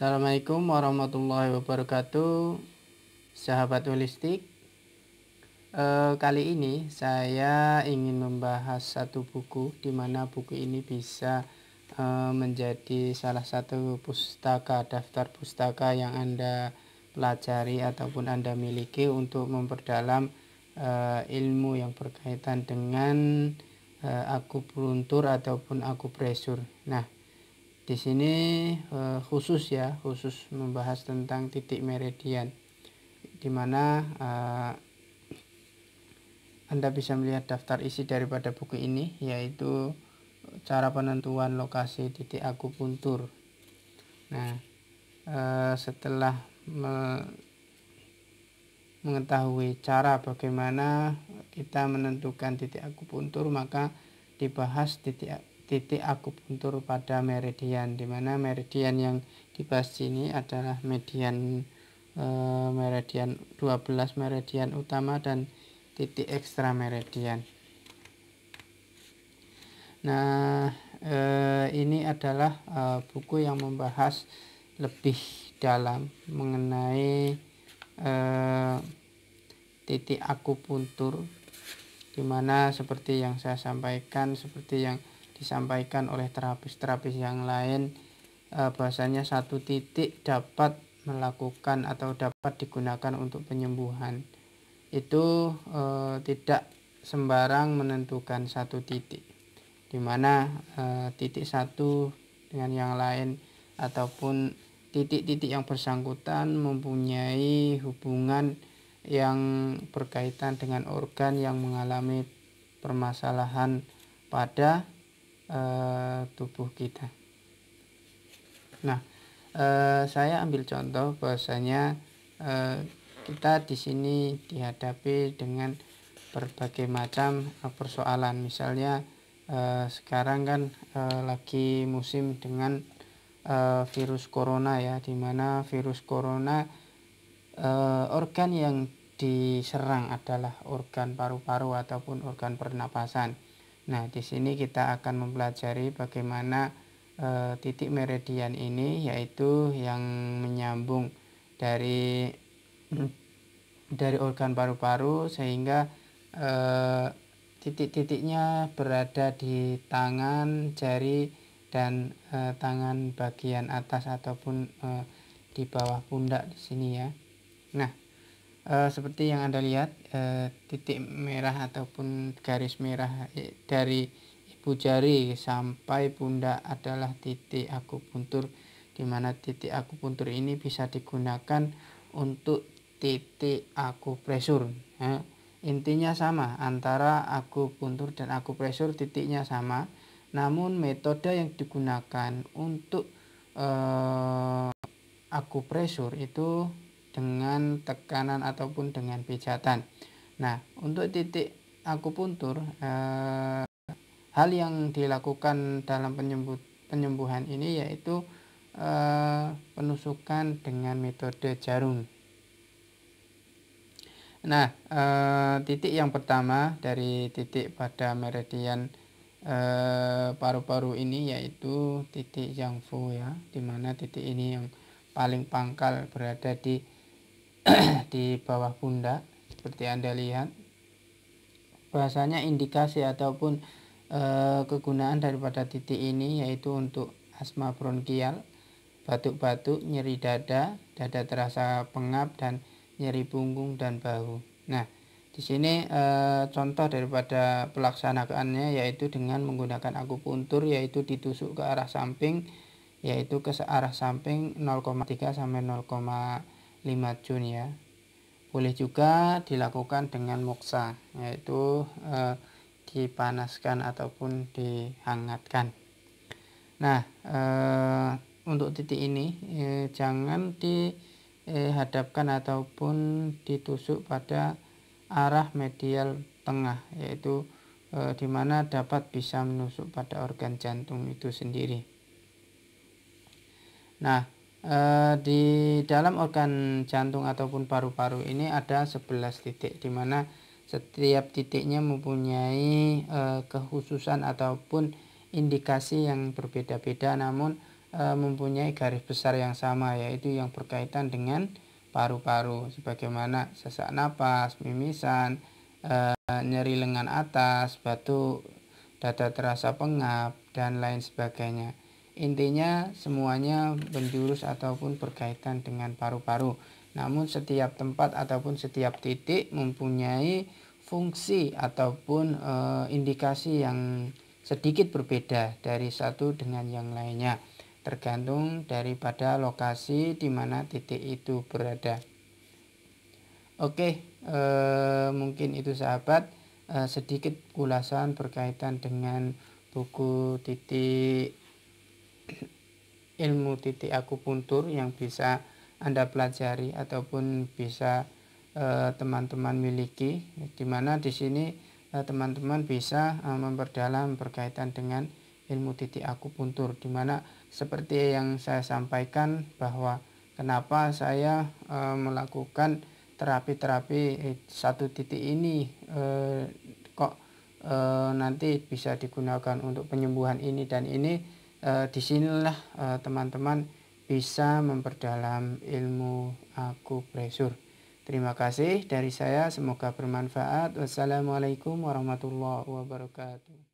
Assalamualaikum warahmatullahi wabarakatuh, sahabat holistik. Kali ini saya ingin membahas satu buku, di mana buku ini bisa menjadi salah satu daftar pustaka yang Anda pelajari ataupun Anda miliki untuk memperdalam ilmu yang berkaitan dengan akupuntur ataupun akupresur. Nah, di sini khusus membahas tentang titik meridian, di mana Anda bisa melihat daftar isi daripada buku ini, yaitu cara penentuan lokasi titik akupuntur. Nah, setelah mengetahui cara bagaimana kita menentukan titik akupuntur, maka dibahas titik akupuntur pada meridian, di mana meridian yang dibahas ini adalah meridian 12 meridian utama dan titik ekstra meridian. Nah, ini adalah buku yang membahas lebih dalam mengenai titik akupuntur, di mana seperti yang saya sampaikan, seperti yang disampaikan oleh terapis-terapis yang lain, bahwasanya satu titik dapat melakukan atau dapat digunakan untuk penyembuhan. Itu tidak sembarang menentukan satu titik, di mana titik satu dengan yang lain ataupun titik-titik yang bersangkutan mempunyai hubungan yang berkaitan dengan organ yang mengalami permasalahan pada tubuh kita. Nah, saya ambil contoh bahwasanya kita di sini dihadapi dengan berbagai macam persoalan. Misalnya sekarang kan lagi musim dengan virus corona ya, di mana virus corona organ yang diserang adalah organ paru-paru ataupun organ pernapasan. Nah, di sini kita akan mempelajari bagaimana titik meridian ini, yaitu yang menyambung dari organ paru-paru sehingga titik-titiknya berada di tangan, jari, dan tangan bagian atas ataupun di bawah pundak di sini ya. Nah, seperti yang Anda lihat, titik merah ataupun garis merah dari ibu jari sampai pundak adalah titik akupuntur, di mana titik akupuntur ini bisa digunakan untuk titik akupresur. Intinya sama, antara akupuntur dan akupresur titiknya sama, namun metode yang digunakan untuk akupresur itu dengan tekanan ataupun dengan pijatan. Nah, untuk titik akupuntur, hal yang dilakukan dalam penyembuhan ini yaitu penusukan dengan metode jarum. Nah, titik yang pertama dari titik pada meridian paru-paru ini yaitu titik Zhangfu ya, dimana titik ini yang paling pangkal berada di bawah pundak. Seperti Anda lihat, bahasanya indikasi ataupun kegunaan daripada titik ini yaitu untuk asma bronkial, batuk-batuk, nyeri dada terasa pengap, dan nyeri punggung dan bahu. Nah, di sini contoh daripada pelaksanaannya yaitu dengan menggunakan akupuntur, yaitu ditusuk ke arah samping, yaitu ke arah samping 0,3 sampai 0,5 jun ya. Boleh juga dilakukan dengan moksa, yaitu dipanaskan ataupun dihangatkan. Nah, untuk titik ini jangan dihadapkan ataupun ditusuk pada arah medial tengah, yaitu di mana dapat bisa menusuk pada organ jantung itu sendiri. Nah, di dalam organ jantung ataupun paru-paru ini ada 11 titik, di mana setiap titiknya mempunyai kekhususan ataupun indikasi yang berbeda-beda, namun mempunyai garis besar yang sama, yaitu yang berkaitan dengan paru-paru, sebagaimana sesak napas, mimisan, nyeri lengan atas, batuk, dada terasa pengap, dan lain sebagainya. Intinya semuanya menjurus ataupun berkaitan dengan paru-paru. Namun setiap tempat ataupun setiap titik mempunyai fungsi ataupun indikasi yang sedikit berbeda dari satu dengan yang lainnya, tergantung daripada lokasi di mana titik itu berada. Oke, mungkin itu sahabat, sedikit ulasan berkaitan dengan buku titik ilmu titik akupuntur yang bisa Anda pelajari ataupun bisa teman-teman miliki, di mana di sini teman-teman bisa memperdalam berkaitan dengan ilmu titik akupuntur, di mana seperti yang saya sampaikan bahwa kenapa saya melakukan terapi-terapi satu titik ini kok nanti bisa digunakan untuk penyembuhan ini dan ini. Disinilah teman-teman bisa memperdalam ilmu akupresur. Terima kasih dari saya, semoga bermanfaat. Wassalamualaikum warahmatullahi wabarakatuh.